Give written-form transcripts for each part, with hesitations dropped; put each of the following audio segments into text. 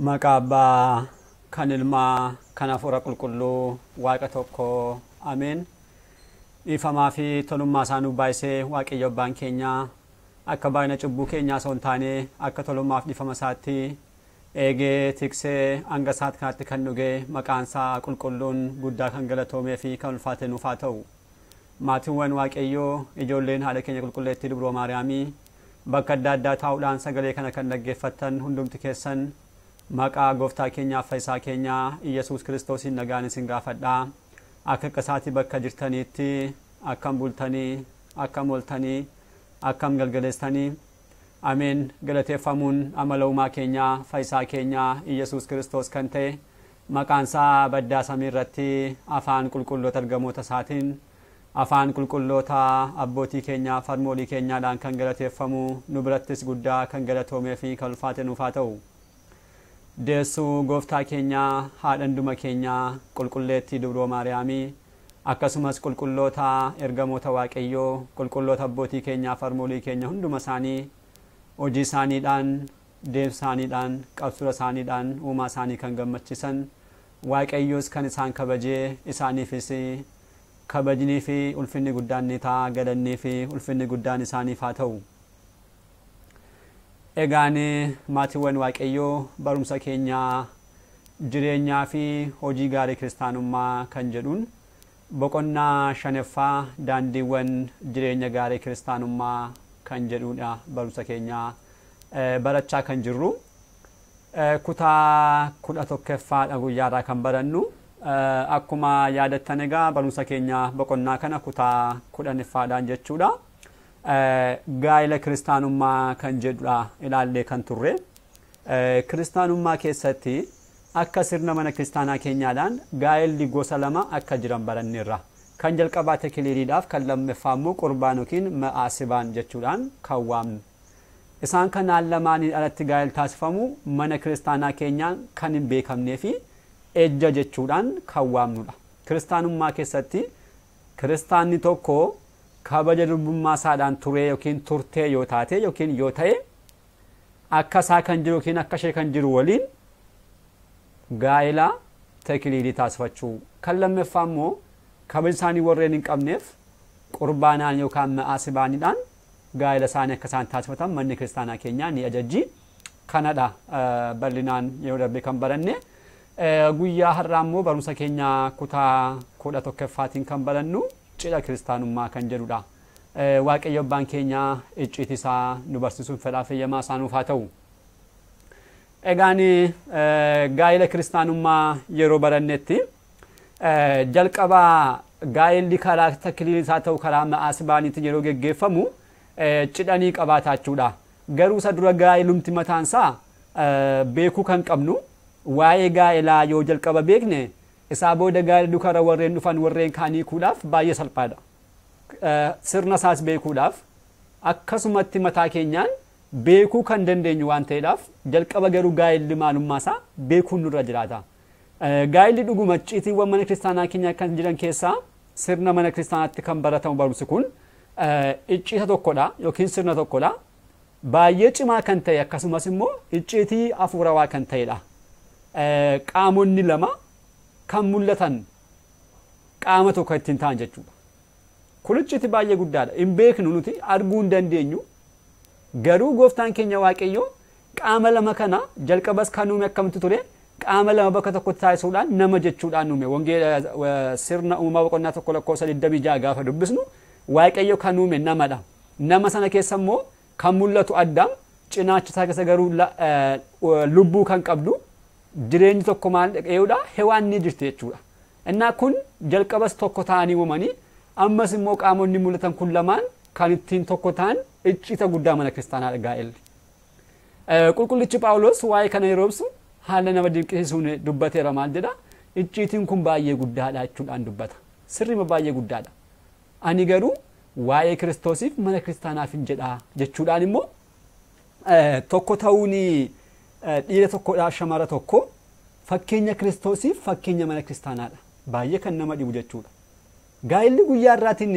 Maqabbaa kan ilmaa kan hafuura qulqulluu waaqa tokko ameen. Ifamaa fi tolummaa isaa nuuf baay'isee waaqayyo abbaan keenya akka baay'ina cubbuu keenyaa osoo hin taane akka tolummaaf ifama isaatti eegee tiksee hanga isaatti kanatti kan dhugee maqaan isaa qulqulluun guddaa kan galatoomee fi kan ulfaate nuuf haa ta'u. Maatiiwwan waaqayyoo ijoolleen haadha keenya qulqulleettii Dubroo Maariyaamii bakka adda addaa taa'uudhaan sagalee kana kan dhaggeeffattan hundumti keessan maqaa gooftaa keenyaaf fayyisaa keenyaa Iyesuus Kiristoosiin nagaan isin gaafadhaa. Akka qasaati bakka jirtaniitti akkam bultanii akkam ooltanii akkam galgaleessanii ameen. Galateeffamuun amala uumaa keenyaa fayyisaa keenyaa Iyesuus Kiristoos kan ta'e maqaan isaa baddaa samii irratti afaan qulqulloota ergamoota isaatiin afaan qulqulloota abbootii keenyaa farmoolii keenyaadhaan kan galateeffamu nu birattis guddaa kan galatoomee fi kan ulfaate nuuf haa ta'u. Deessuu gooftaa keenyaa haadhanduma keenyaa qulqulleettii Dubroo Maariyaamii akkasumas qulqulloota ergamoota waaqayyoo qulqulloota abbootii keenyaa farmoolii keenya hunduma isaanii hojii isaaniidhaan deemsa isaaniidhaan qabsura isaaniidhaan uumaa isaanii kan gammachiisan waaqayyoos kan isaan kabajee isaaniifis kabajnii fi ulfinni guddaan ni ta'a galannii fi ulfinni guddaan isaaniif haa ta'u. Egaan maatiiwwan waaqayyoo barumsa keenyaa jireenyaa fi hojii gaarii kiristaanummaa kan jedhuun boqonnaa 5ffaa daandiiwwan jireenya gaarii kiristaanummaa kan jedhuudha barumsa keenyaa barachaa kan jirru. Kutaa 11ffaadha guyyaarraa kan barannu. Akkuma yaadattan egaa barumsa keenya boqonnaa kana kutaa 10ffaadhaan jechuudha. Gaa'ela kiristaanummaa kan jedhudha ilaallee kan turre. Kiristaanummaa keessatti akka sirna mana kiristaanaa keenyaadhaan gaa'elli gosa lama akka jiran baranneerra. Kan jalqabaa tekiliiriidhaaf kan lammaffaa immoo qurbaan yookiin ma'aasibaan jechuudhaan kan waamnu. Isaan kanaan lamaaniin alatti gaa'el taasifamu mana kiristaanaa keenyaan kan hin beekamnee fi ejja jechuudhaan kan waamnudha. Kiristaanummaa keessatti kiristaanni tokko kabaja lubbummaa isaadhaan turee yookiin turtee yoo taate yookiin yoo ta'e akka isaa kan jiru yookiin akka ishee kan jiru waliin gaa'ela tekiliirii taasifachuu. Kan lammaffaa immoo kabaja isaanii warreen hin qabneef qurbaanaan yookaan ma'aasibaaniidhaan gaa'ela isaanii akka isaan taasifatan manni kiristaanaa keenyaa ni ajajji. Kanadha bal'inaan yeroo darbe kan baranne. Guyyaa har'aa immoo barumsa keenya kutaa 11ffaatiin kan barannu cidha kiristaanummaa kan jedhudha. Waaqayyo abbaan keenya icciitii isaa nu barsiisuun fedhaa fayyamaa isaa nuuf haa ta'u. Egaan gaa'ela kiristaanummaa yeroo barannetti jalqabaa gaa'elli karaa tekiliirii isaa ta'u karaa ma'aasibaaniitti yeroo geggeeffamu cidhanii qabaatachuudha. Garuu isa dura gaa'elumti mataan isaa beekuu kan qabnu waa'ee gaa'elaa yoo jalqaba beekne isaa booda gaa'ela dukara warreen dhufan warreen kaanii kuudhaaf baay'ee salphaadha. Sirna isaas beekuudhaaf akkasumatti mataa keenyaan beekuu kan dandeenyu waan ta'eedhaaf jalqaba garuu gaa'elli maalummaa isaa beekuun nurra jiraata. Gaa'elli dhuguma icciitiiwwan mana kiristaanaa keenyaa kan jiran keessaa sirna mana kiristaanaatti kan baratamu barumsi kun icciita tokkodha yookiin sirna tokkodha. Baay'ee cimaa kan ta'e akkasumas immoo icciitii hafuurawaa kan ta'edha. Qaamonni lama kan mul'atan qaama tokko ittiin ta'an jechuudha. Kun icciitii baay'ee guddaadha. Hin beeknu nuti arguu hin dandeenyu. Garuu gooftaan keenya waaqayyoo qaama lama kana jalqabas kan uume akkamitti ture qaama lama bakka tokkotti taasisuudhaan nama jechuudhaan uume. Wangeela sirna uumaa boqonnaa 1:26 gaafa dubbisnu waaqayyo kan uume namadha. Nama sana keessa immoo kan mul'atu Addaam cinaacha isaa keessa garuu lubbuu kan qabdu jireenyi tokko maal dhaqeeyuudha hewaan ni jirti jechuudha. Innaa kun jalqabas tokko ta'anii uumanii ammas immoo qaamonni mul'atan kun lamaan kan ittiin tokko ta'an icciita guddaa mana kiristaanaadha gaa'elli. Qulqullichi Phaawulos waa'ee kana yeroo ibsu haala nama dinqisiisuun dubbateera maal jedha icciitiin kun baay'ee guddaadha jechuudhaan dubbata. Sirrima baay'ee guddaadha. Ani garuu waa'ee Kiristoosiif mana kiristaanaaf hin jedhaa jechuudhaan immoo tokko ta'uun dhiira tokkodhaa shamara tokko fakkeenya Kiristoosiif fakkeenya mana kiristaanaadha. Baay'ee kan nama dhibu jechuudha. Gaa'elli guyyaa irraatiin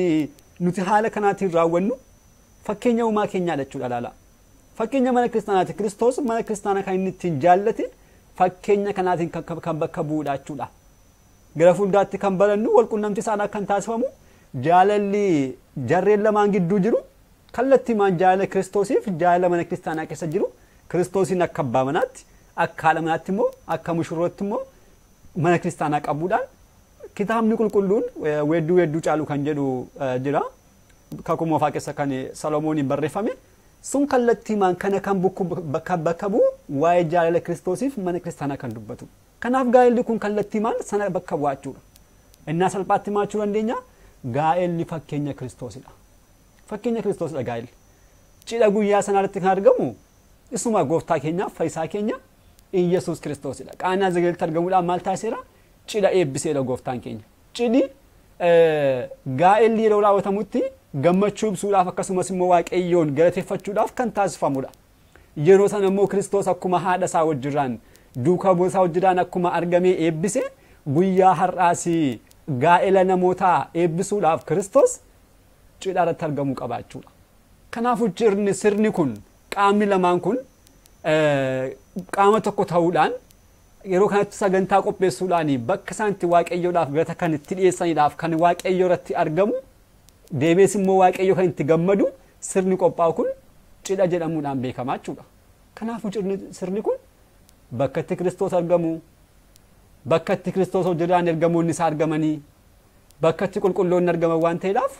nuti haala kanaatiin raawwannu fakkeenya uumaa keenyaa jechuudha laala. Fakkeenya mana kiristaanaati. Kiristoos mana kiristaanaa kan inni ittiin jaallate fakkeenya kanaatiin kan bakka bu'uudha jechuudha. Gara fuuldaatti kan barannu walqunnamtii isaanii kan taasifamu jaalalli jarreen lamaan gidduu jiru kallattiimaan jaalala Kiristoosiif jaalala mana kiristaanaa keessa jiru Kiristoosiin akka abbaa manaatti akka haadha manaatti immoo akka mushurrootti immoo mana kiristaanaa qabuudhaan kitaabni qulqulluun weedduu caalu kan jedhu jira. Kakuu moofaa keessa kan Salomooniin barreeffame sun kallattiimaan kana kan bakka bu'u waa'ee jaalala Kiristoosiif mana kiristaanaa kan dubbatu. Kanaaf gaa'elli kun kallattiimaan sana bakka bu'aa jechuudha. Innaa salphaatti maachuu dandeenya gaa'elli fakkeenya Kiristoosidha. Fakkeenya Kiristoosidha gaa'elli. Cidha guyyaa sanarratti kan argamu isuma gooftaa keenya fayyisaa keenya Iyesuus Kiristoosidha. Qaanaa Zagaleetti argamuudhaan maal taasiseera? Cidha eebbiseedha gooftaan keenya. Cidhi gaa'elli yeroo raawwatamutti gammachuu ibsuudhaaf akkasumas immoo waaqayyoon galateeffachuudhaaf kan taasifamudha. Yeroo sana immoo Kiristoos akkuma haadha isaa wajjiraan duukaa bu'aa isaa wajjiraan akkuma argamee eebbise guyyaa har'aas gaa'ela namootaa eebbisuudhaaf Kiristoos cidha irratti argamuu qaba jechuudha. Kanaafuu sirni kun qaamni lamaan kun qaama tokko ta'uudhaan yeroo kanatti sagantaa qopheessuudhaan bakka isaanitti waaqayyoodhaaf galata kan itti dhiyeessaniidhaaf kan waaqayyo irratti argamu deebiis immoo waaqayyo kan itti gammadu sirni qophaa'u kun cidha jedhamuudhaan beekama jechuudha. Kanaafuu sirni kun bakka itti Kiristoos argamu, bakka itti Kiristoos wajjiraan ergamoonni isaa argamanii, bakka itti qulqulloonni argaman waan ta'eedhaaf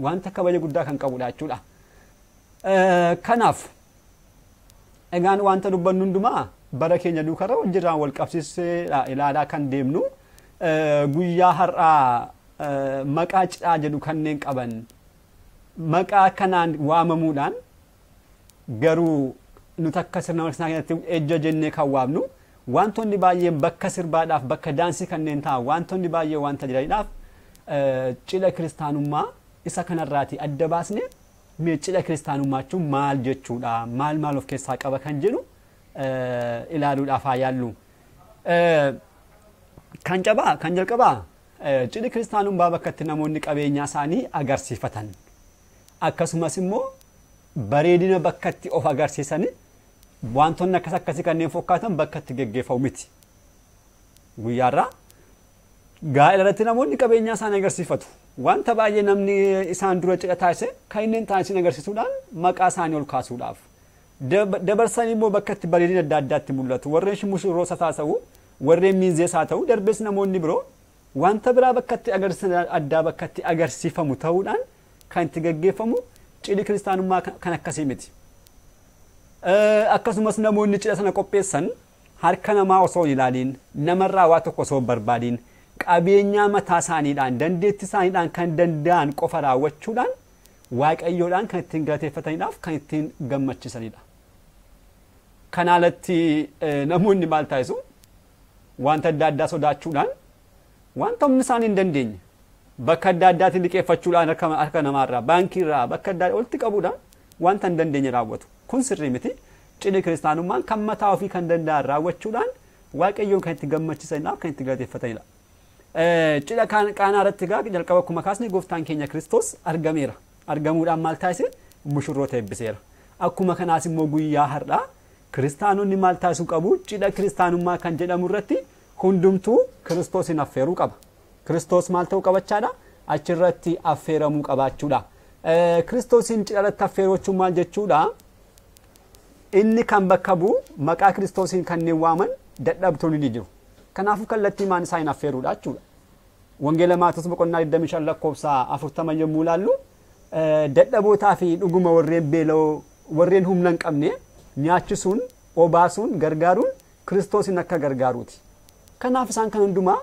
wanta kabaja guddaa kan qabudha jechuudha. Kanaaf egaan wanta dubbannu hundumaa bara keenya duukarra wajjiraan wal qabsiisee ilaalaa kan deemnu guyyaa har'aa maqaa cidhaa jedhu kanneen qaban maqaa kanaan waamamuudhaan garuu nuti akka sirna waaqessaa kanatti ejja jennee kan waamnu wantoonni baay'een bakka sirbaadhaaf bakka daansii kanneen ta'an wantoonni baay'ee wanta jiraniidhaaf cidha kiristaanummaa isa kanarraati adda baasne mee cidha kiristaanummaa jechuun maal jechuudha maal of keessaa qaba kan jedhu ilaaluudhaaf haa yaallu. Kan jalqabaa cidhi kiristaanummaa bakka itti namoonni qabeenyaa isaanii agarsiifatan akkasumas immoo bareedina bakka itti of agarsiisan wantoonni akkasii kanneen fakkaatan bakka itti geggeeffamu miti. Guyyaarraa gaa'ela irratti namoonni qabeenyaa isaanii agarsiifatu. Wanta baay'ee namni isaan dura cidha taasise kan inni taasisan agarsiisuudhaan maqaa isaanii ol kaasuudhaaf. Dabarsanii immoo bakka itti bareedina adda addaatti mul'atu. Warreen mushurroos haa ta'u, warreen miinzees haa ta'u, darbees namoonni biroo wanta biraa bakka itti agarsiisan addaa bakka itti agarsiifamu ta'uudhaan kan itti geggeeffamu cidhi kiristaanummaa kan akkasii miti. Akkasumas namoonni cidha sana qopheessan harka namaa osoo ilaaliin namarraa waa tokko osoo barbaadiin qabeenyaa mataa isaaniidhaan dandeettii isaaniidhaan kan danda'an qofa raawwachuudhaan waaqayyoodhaan kan ittiin galateeffataniidhaaf kan ittiin gammachiisanidha. Kanaalatti namoonni maal taasisu wanta adda addaa sodaachuudhaan wanta humni isaanii hin dandeenye bakka adda addaatti liqeeffachuudhaan harka namaarraa baankiirraa bakka adda walitti qabuudhaan wanta hin dandeenye raawwatu. Kun sirrii miti. Cidhi kiristaanummaan kan mataa ofii kan danda'an raawwachuudhaan waaqayyoon kan itti gammachiisanidhaaf kan itti galateeffatanidha. Cidha qaanaa irratti jalqaba akkuma kaasne gooftaan keenya Kiristoos argameera. Argamuudhaan maal taasise mushurroota eebbiseera. Akkuma kanaas immoo guyyaa har'aa kiristaanonni maal taasisuu qabu cidha kiristaanummaa kan jedhamu irratti hundumtuu Kiristoosin affeeruu qaba. Kiristoos maal ta'uu qabachaadha? Achirratti affeeramuu qabaachuudha. Kiristoosin cidha irratti affeeruu maal jechuudha? Inni kan bakka bu'u maqaa Kiristoosin kanneen waaman dadhabtoonni ni jiru. Kanaafuu kallattii maan isaa hin affeeruudha jechuudha. Wangeela Maatewos boqonnaa 25 lakkoofsa 40 yommuu ilaallu dadhabootaa fi dhuguma warreen beela'oo warreen humna hin qabne nyaachisuun obaasuun gargaaruun Kiristoosin akka gargaaruuti. Kanaaf isaan kan hundumaa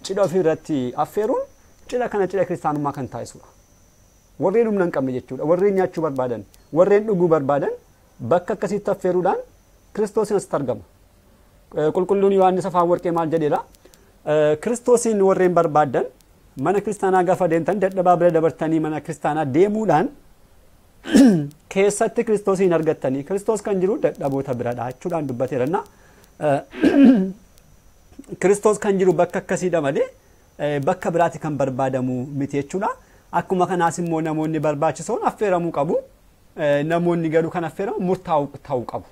cidha ofii irratti affeeruun cidha kiristaanummaa kan taasisudha. Warreen humna hin qabne jechuudha. Warreen nyaachuu barbaadan, warreen dhuguu barbaadan bakka akkasitti affeeruudhaan Kiristoosin asitti argama. Qulqulluun Yohaannis afaan warqee maal jedheera? Kiristoosin warreen barbaadan mana kiristaanaa gaafa deemtan dadhabaa bira dabartanii mana kiristaanaa deemuudhaan keessatti Kiristoosin argattanii Kiristoos kan jiru dadhaboota biradha jechuudhaan dubbateera. Kiristoos kan jiru bakka akkasiidha malee bakka biraatti kan barbaadamu miti jechuudha. Akkuma kanaas immoo namoonni barbaachisoon affeeramuu qabu. Namoonni garuu kan affeeramu murtaa'uu ta'uu qabu.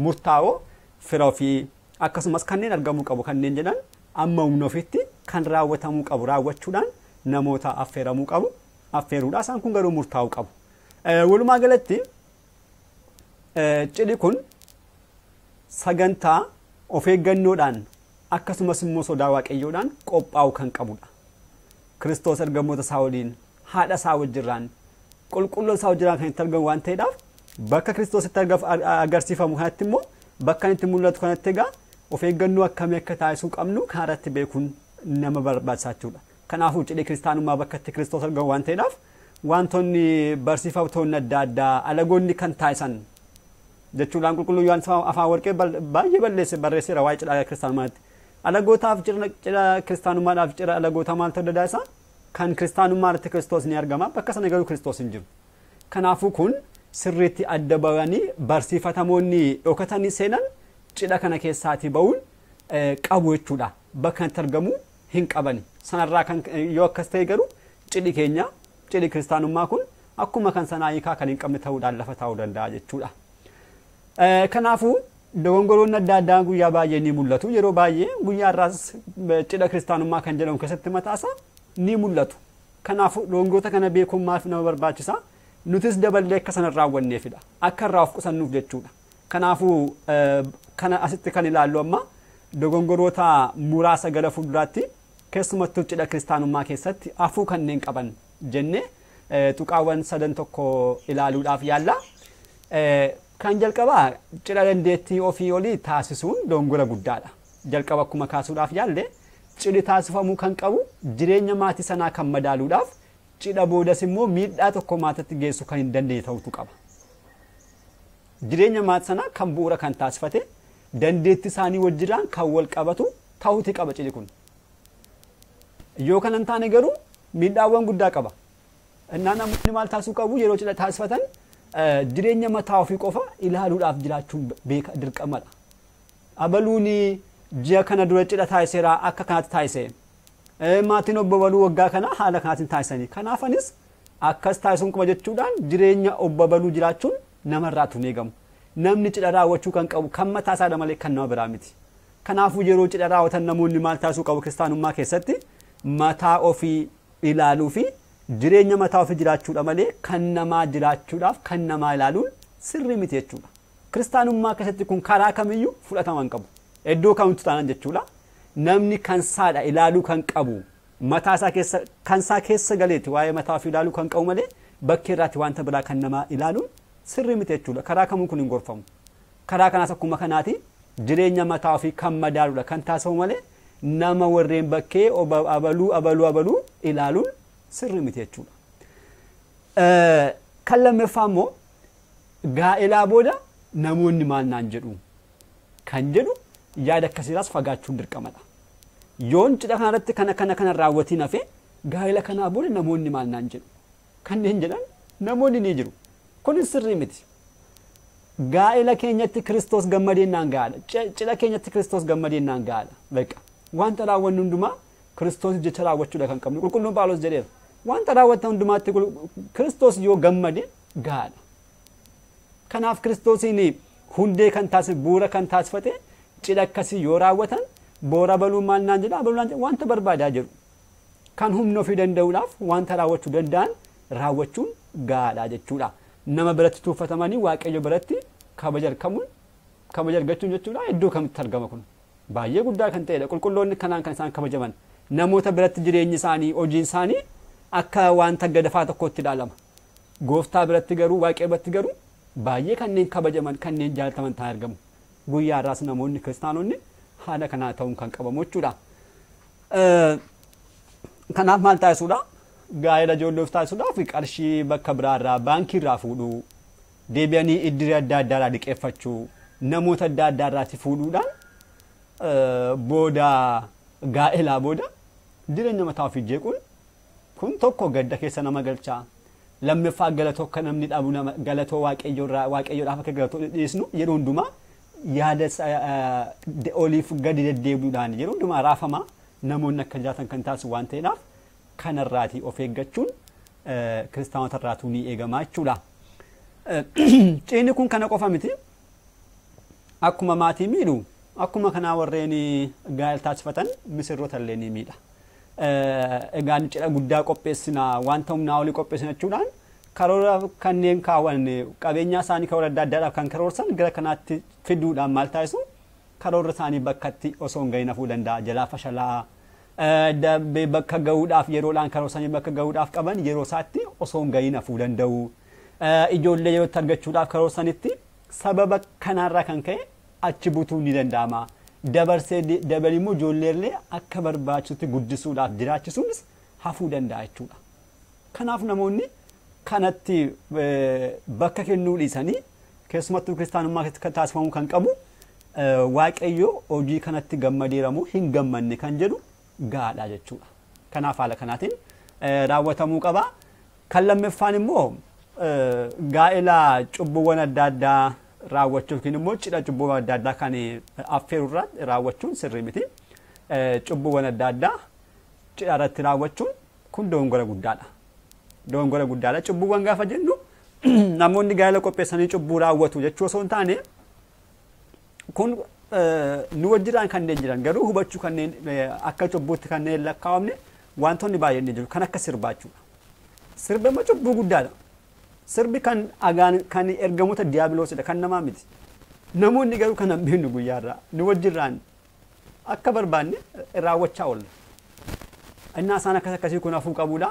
Murtaa'oo fira ofii akkasumas kanneen argamuu qabu kanneen jedhan amma humna ofitti kan raawwatamuu qabu raawwachuudhaan namoota affeeramuu qabu affeeruudhaan isaan kun garuu murtaa'uu qabu. Walumaa galatti cidhi kun sagantaa of eeggannoodhaan akkasumas immoo sodaa waaqayyoodhaan qophaa'uu kan qabudha. Kiristoos ergamoota isaa waliin haadha isaa wajjirraan qulqulluu isaa wajjirraan kan itti argamu waan ta'eedhaaf bakka Kiristoos itti agarsiifamu kanatti immoo bakka itti mul'atu kanatti egaa of eeggannoo akkamii akka taasisuu qabnu kanarratti beekuun nama barbaachisaadha. Kanaafuu cidhi kiristaanummaa bakka itti Kiristoos argamu waan ta'eedhaaf wantoonni barsiifamtoonni adda addaa alagoonni kan taasisan jechuudhaan qulqulluu Yohaannis afaan warqee baay'ee barreesseera waa'ee cidha kiristaanummaatti. Alagootaaf cidha kiristaanummaadhaaf cidha alagoota maal ta'uu danda'a? Kan kiristaanummaa irratti Kiristoos ni argama bakka sana garuu Kiristoos hin jiru. Kanaafuu kun sirriitti adda bahanii barsiifatamoonni dhokatanii seenan cidha kana keessaatii ba'uun qabu jechuudha. Bakka itti argamu hin qabani. Sanarraa kan yoo akkas ta'e garuu cidhi keenya cidhi kiristaanummaa kun akkuma kan sanaa hiikaa kan hin qabne ta'uudhaan lafa taa'uu danda'a jechuudha. Kanaafuu dogongoroonni adda addaa guyyaa baay'ee ni mul'atu. Yeroo baay'ee guyyaa irraas cidha kiristaanummaa kan jedhamu keessatti mataasaa ni mul'atu. Kanaafuu dogongoroota kana beekuun maaf nama barbaachisa? Nutis daballee akka sana raawwanneefidha. Akka irraa of qusannuuf jechuudha. Kanaafuu kana asitti kan ilaallu amma dogongoroota muraasa gara fuulduraatti keessumattuu cidha kiristaanummaa keessatti afuu kanneen qaban jennee tuqaawwan sadan tokko ilaaluudhaaf yaalla. Kan jalqabaa cidha dandeettii ofii olii taasisuun dogongora guddaadha. Jalqaba akkuma kaasuudhaaf yaalle cidhi taasifamuu kan qabu jireenya maatii sanaa kan madaaluudhaaf cidha boodas immoo miidhaa tokko maatiitti geessu kan hin dandeenye ta'utu qaba. Jireenya maatii sanaa kan bu'uura kan taasifate dandeettii isaanii wajjiraan kan wal qabatu ta'uuti qaba cidhi kun. Yoo kana hin taane garuu miidhaawwan guddaa qaba. Innaan namoonni maal taasisuu qabu yeroo cidha taasifatan jireenya mataa ofii qofa ilaaluudhaaf jiraachuun dirqamadha. Abaluuni ji'a kana dura cidha taasiseera akka kanaatti taasise. Maatiin obbo Baluu waggaa kana haala kanaatiin taasisanii. Kanaafanis akkas taasisuun qaba jechuudhaan jireenya obbo Baluu jiraachuun namarraa tun eegamu. Namni cidha raawwachuu kan qabu kan mataa isaa malee kan nama biraa miti. Kanaafuu yeroo cidha raawwatan namoonni maal taasisuu qabu kiristaanummaa keessatti mataa ofii ilaaluu fi jireenya mataa ofii jiraachuudha malee kan namaa jiraachuudhaaf kan namaa ilaaluun sirrii miti jechuudha. Kiristaanummaa keessatti kun karaa kamiyyuu fudhatama hin qabu. Iddoo kamitti taanan jechuudha. Namni kan saadha ilaaluu kan qabu mataa isaa keessa kan isaa keessa galeeti waa'ee mataa ofii ilaaluu kan qabu malee bakki irraatti wanta biraa kan namaa ilaaluun sirrii miti jechuudha. Karaa kamuun kun hin gorfamu. Karaa kanaas akkuma kanaati jireenya mataa ofii kan madaaluudha kan taasifamu malee nama warreen bakkee abaluu ilaaluun sirrii miti jechuudha. Kan lammaffaa immoo gaa'elaa booda namoonni maal naan jedhu kan jedhu yaada akkasiiraas fagaachuun dirqamadha. Yoon cidha kanarratti kana raawwatiin hafe gaa'ela kanaa booda namoonni maal naan jedhu kanneen jedhan namoonni ni jiru. Kunis sirrii miti. Gaa'ela keenyatti Kiristoos gammadeennaan gaadha. Cidha keenyatti Kiristoos gammadeennaan gaadha. Beeqa. Wanta raawwannu hundumaa Kiristoos jecha raawwachuudha kan qabnu. Qulqulluun Phaawulos jedheera. Wanta raawwatan hundumaatti Kiristoos yoo gammade gaadha. Kanaaf Kiristoosiin hundee kan taasise bu'uura kan taasifate cidha akkasii yoo raawwatan boora baluun maal naan jedha baluun wanta barbaadaa jiru. Kan humna ofii danda'uudhaaf wanta raawwachuu danda'an raawwachuun gaadha jechuudha. Nama biratti tuuffatamanii waaqayyo biratti kabaja argachuun jechuudha. Iddoo kamitti argama kun baay'ee guddaa kan ta'edha. Qulqulloonni kanaan kan isaan kabajaman namoota biratti jireenyi isaanii hojiin isaanii akka wanta gadafaa tokkotti ilaalama. Gooftaa biratti garuu waaqayyo biratti garuu baay'ee kanneen kabajaman kanneen jaalataman ta'an argamu. Guyyaa irraas namoonni kiristaanonni haala kanaa ta'uun kan qabamu jechuudha. Kanaaf maal taasisuudha? Gaa'ela ijoolloof taasisuudhaaf qarshii bakka biraarraa baankii irraa fuudhuu deebi'anii iddiree adda addaarraa liqeeffachuu namoota adda addaarraatti fuudhuudhaan booda gaa'elaa booda jireenya mataa ofii jeequun kun tokko gadda keessa nama galchaa. Lammaffaa galatoo akka namni dhabu galatoo waaqayyoodhaaf akka galatoo dhiyeessinu yeroo hundumaa yaada oliif gadi deddeebi'uudhaan yeroo hundumaa raafamaa namoonni akka jiraatan kan taasisu waan ta'eedhaaf kanarraatii of eeggachuun kiristaanota irraatuu ni eegama jechuudha. Cidhi kun kana qofa miti. Akkuma maatii miidhu akkuma kanaa warreen gaa'ela taasifatan misirroota illee ni miidha. Egaan cidha guddaa qopheessinaa wanta humnaa olii qopheessina jechuudhaan karoora kanneen kaawwan qabeenya isaanii karoora adda addaadhaaf kan karoorsan gara kanaatti fiduudhaan maal taasisu karoora isaanii bakkatti osoo hin gahin hafuu danda'a jalaa fashalaa bakka gahuudhaaf yeroodhaan karoorsanii bakka gahuudhaaf qaban yeroo isaatti osoo hin gahin hafuu danda'u. Ijoollee yerootti argachuudhaaf karoorsanitti sababa kanaarraa kan ka'e achi butuu ni danda'ama. Dabarsee dabalimmoo ijoolleellee akka barbaachisutti guddisuudhaaf jiraachisuunis hafuu danda'a jechuudha. Kanaaf namoonni kanatti bakka kennuu dhiisanii keessumattuu kiristaanummaa keessatti taasifamuu kan qabu waaqayyo hojii kanatti gammadeeramu hin gammanne kan jedhu gaadha jechuudha. Kanaaf haala kanaatiin raawwatamuu qaba. Kan lammaffaan immoo gaa'ela cubbuuwwan adda addaa raawwachuuf yookiin immoo cidha cubbuuwwan adda addaa kan affeerurraa raawwachuun sirrii miti. Cubbuuwwan adda addaa cidha irratti raawwachuun kun dogongora guddaadha. Dogongora guddaadha. Cubbuuwwan gaafa jennu namoonni gaa'ela qopheessanii cubbuu raawwatu jechuu osoo hin taane kun nu wajjiraan kanneen jiran garuu hubachuu kanneen akka cubbuutti kanneen lakkaa'amne wantoonni baay'een ni jiru kan akka sirbaachuudha. Sirbi immoo cubbuu guddaadha. Sirbi kan ergamoota diiyaabiloosidha kan namaa miti. Namoonni garuu kan hin beeknu guyyaarraa nu wajjirraan akka barbaanne raawwachaa oolla. Innaa isaan akkasii kun hafuu qabuudha.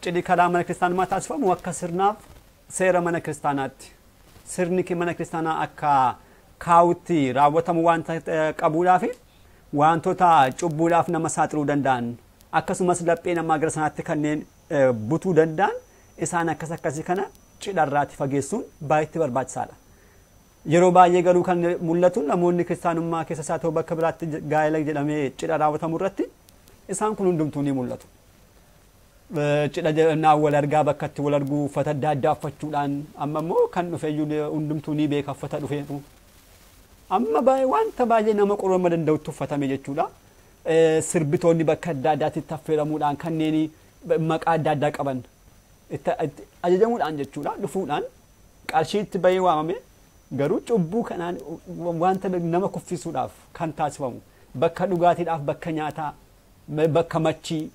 Cidhi karaa mana kiristaanummaa taasifamu akka sirnaaf seera mana kiristaanaatti. Sirni mana kiristaanaa akka kaawutti raawwatamu wanta qabuudhaaf wantoota cubbuudhaaf nama saaxiluu danda'an akkasumas laphee namaa gara sanaatti kanneen butuu danda'an isaan akkasii kana cidharraatti fageessuun baay'ee barbaachisaadha. Yeroo baay'ee garuu kan mul'atu namoonni kiristaanummaa keessa isaa ta'u bakka biraatti gaa'ela jedhamee cidha raawwatamu irratti isaan kun hundumtuu ni mul'atu. Cidha jedhanaa wal argaa bakkatti wal arguu uffata adda addaa uffachuudhaan amma immoo kan dhufeeyyuu hundumtuu ni beeka uffata dhufeetu. Amma wanta baay'ee nama qoroma danda'utti uffatame jechuudha. Sirbitoonni bakka adda addaatti affeeramuudhaan kanneen maqaa adda addaa qaban ajajamuudhaan jechuudha dhufuudhaan qarshiitti bahee waamame garuu cubbuu kanaan wanta nama kuffisuudhaaf kan taasifamu bakka dhugaatiidhaaf bakka nyaataa bakka machii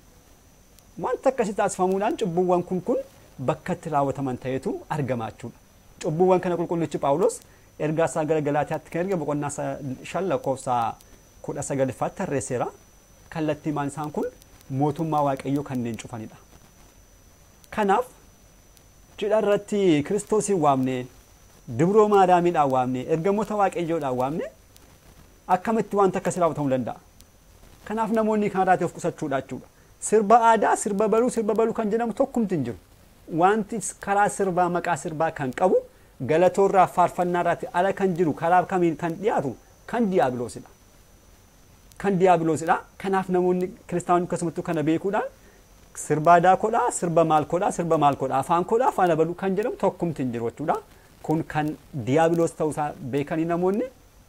wanta akkasii taasifamuudhaan cubbuuwwan kun bakkatti raawwataman ta'etu argama jechuudha. Cubbuuwwan kana qulqullichi Phaawulos ergaa isaa gara Galaatiyaatti kan erge boqonnaa 5 lakkoofsa 19 tarreesseera. Kallattii maan isaan kun mootummaa waaqayyoo kanneen cufanidha. Kanaaf cidha irratti Kiristoosiin waamne dibroo maadaamiidhaan waamne ergamoota waaqayyoodhaan waamne akkamitti wanta akkasii raawwatamuu danda'a. Kanaaf namoonni kanarraatti of qusachuudha jechuudha. Sirba aadaa sirba baluu kan jedhamu tokkumti hin jiru. Wanti karaa sirbaa maqaa sirbaa kan qabu galatoorraa faarfannaarraatti ala kan jiru karaa kamiin kan dhiyaatu kan diiyaabiloosidha. Kan diiyaabiloosidha. Kanaaf namoonni kiristaanonni akkasumattuu kana beekuudhaan sirba aadaa kodhaa sirba maal kodhaa afaan kodhaa afaan abaluu kan jedhamu tokkumti hin jiru jechuudha. Kun kan diiyaabiloos ta'uusaa beekanii namoonni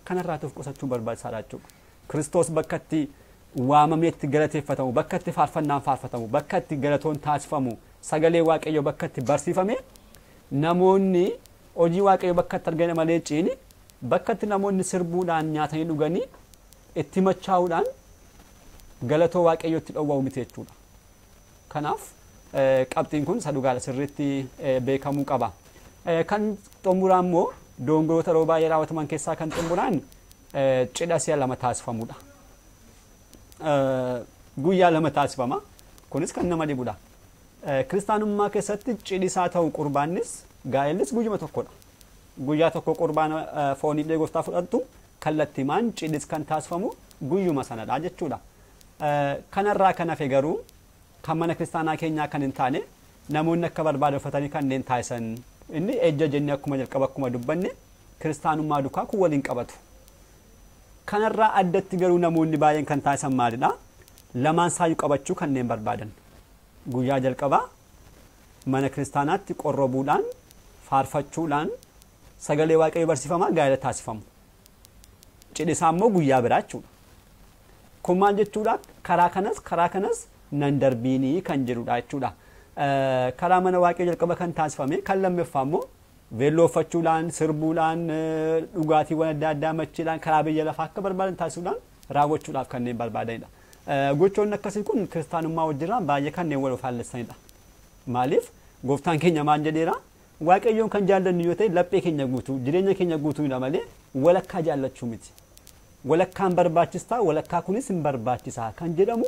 kanarraatti of qusachuu barbaachisaadha jechuudha. Kiristoos bakkatti waamameetti galateeffatamu bakkatti faarfannaan faarfatamu bakkatti galatoon taasifamu sagalee waaqayyoo bakkatti barsiifame namoonni hojii waaqayyoo bakkatti argame malee ciini bakkatti namoonni sirbuudhaan nyaatanii dhuganii itti machaa'uudhaan galatoo waaqayyootti dhowwa'u miti jechuudha. Kanaaf qabxiin kun sadugaadha sirriitti beekamuu qaba. Kan xumuraan immoo dogongoroota yeroo baay'ee raawwataman keessaa kan xumuraan cidha si'a lama taasifamudha. Guyyaa lama taasifama. Kunis kan nama dhibudha. Kiristaanummaa keessatti cidhisaa ta'u qurbaannis gaa'ellis guyyuma tokkodha. Guyyaa tokko qurbaana foonii gooftaa fudhattu kallattiimaan cidhis kan taasifamu guyyuma sanadha jechuudha. Kanarraa kan hafe garuu kan mana kiristaanaa keenyaa kan hin taane namoonni akka barbaadan uffatanii kanneen taasisan inni ejja jennee akkuma dubbanne kiristaanummaa duukaa kun waliin qabatu. Kanarraa addatti garuu namoonni baay'een kan taasisan maalidha? Lamaan saayyuu qabachuu kanneen barbaadan. Guyyaa jalqabaa mana kiristaanaatti qorrobuudhaan faarfachuudhaan sagalee waaqayyoo barsiifamaa gaa'ela taasifamu. Cidhisaa immoo guyyaa biraa jechuudha. Kun maal jechuudha? Karaa kanas nan darbiinii kan jedhudha jechuudha. Karaa mana waaqayyoo jalqaba kan taasifame kan lammaffaa immoo veelloofachuudhaan sirbuudhaan dhugaatiiwwan adda addaa machiidhaan karaa biyya lafaa akka barbaadan taasisuudhaan raawwachuudhaaf kanneen barbaadanidha. Gochoonni akkasii kun kiristaanummaa wajjirraan baay'ee kanneen wal faalleessanidha. Maaliif gooftaan keenya maal jedheera? Waaqayyoon kan jaallannu yoo ta'e laphee keenya guutuu jireenya keenya guutuudha malee walakkaa jaallachuu miti. Walakkaan barbaachistaa walakkaa kunis hin barbaachisaa kan jedhamu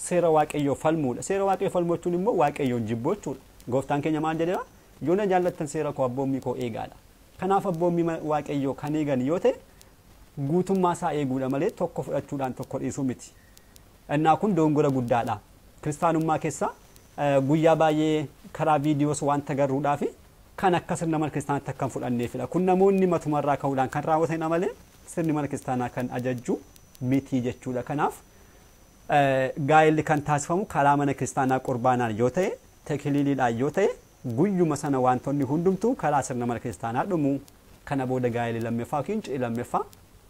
seera waaqayyoo falmuudha. Seera waaqayyoo falmuu jechuun immoo waaqayyoon jibbuu jechuudha. Gooftaan keenya maal jedheera? Yoo na jaallattan seera koo abboommii koo eegaadha. Kanaaf abboommii waaqayyoo kan eegan yoo ta'e guutummaa isaa eeguudha malee tokko fudhachuudhaan tokko dhiisuu miti. Innaa kun dogongora guddaadha. Kiristaanummaa keessa guyyaa baay'ee karaa viidiyoos wanta garruudhaaf kan akka sirna mana kiristaanaatti akka hin fudhanneefidha. Kun namoonni matumarraa ka'uudhaan kan raawwatanidha malee sirni mana kiristaanaa kan ajajju miti jechuudha. Kanaaf gaa'elli kan taasifamu karaa mana kiristaanaa qurbaanaan yoo ta'e tekiliiliidhaan yoo ta'e guyyuma sana wantoonni hundumtuu karaa sirna mana kiristaanaa dhumu kana booda gaa'elli lammeeffaa yookiin cidhi lammeeffaa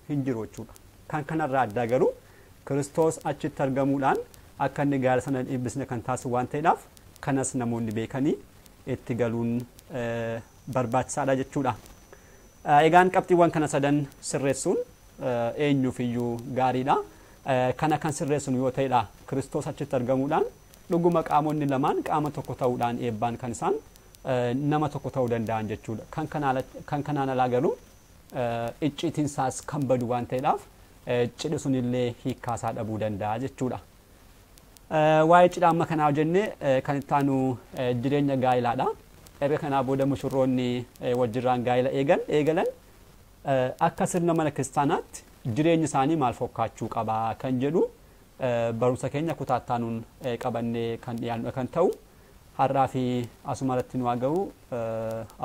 hin jiru jechuudha. Kan kanarraa addaa garuu Kiristoos achitti argamuudhaan akka inni gaa'ela sana eebbisne kan taasisu waan ta'eedhaaf kanas namoonni beekanii itti galuun barbaachisaadha jechuudha. Egaan qabxiiwwan kana sadan sirreessuun eenyuuf iyyuu gaariidha. Kana kan sirreessuun yoo ta'edha Kiristoos achitti argamuudhaan dhuguma qaamonni lamaan qaama tokko ta'uudhaan eebbaan kan isaan nama tokko ta'uu danda'an jechuudha. Kan kanaan alaa garuu icciitiin isaas kan badu waan ta'eedhaaf cidhi sunillee hiikkaasaa dhabuu danda'a jechuudha. Waa'ee cidha amma kanaa jennee kan itti aanu jireenya gaa'elaadha. Erga kanaa booda mushurroonni wajjirraan gaa'ela eegalan akka sirna mana kiristaanaatti jireenyi isaanii maal fakkaachuu qabaa kan jedhu barumsa keenya kutaattaanuun qabannee kan dhiyaannu kan ta'u har'aa fi asuma irratti nu haa ga'u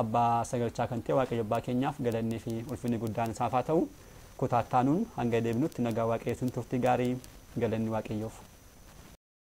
abbaa sagalchaa kan ta'e waaqayyo abbaa keenyaaf galannii fi ulfinni guddaan isaaf haa ta'u kutaattaanuun hanga deebinutti nagaa waaqayyoon turtii gaarii galanni waaqayyoof.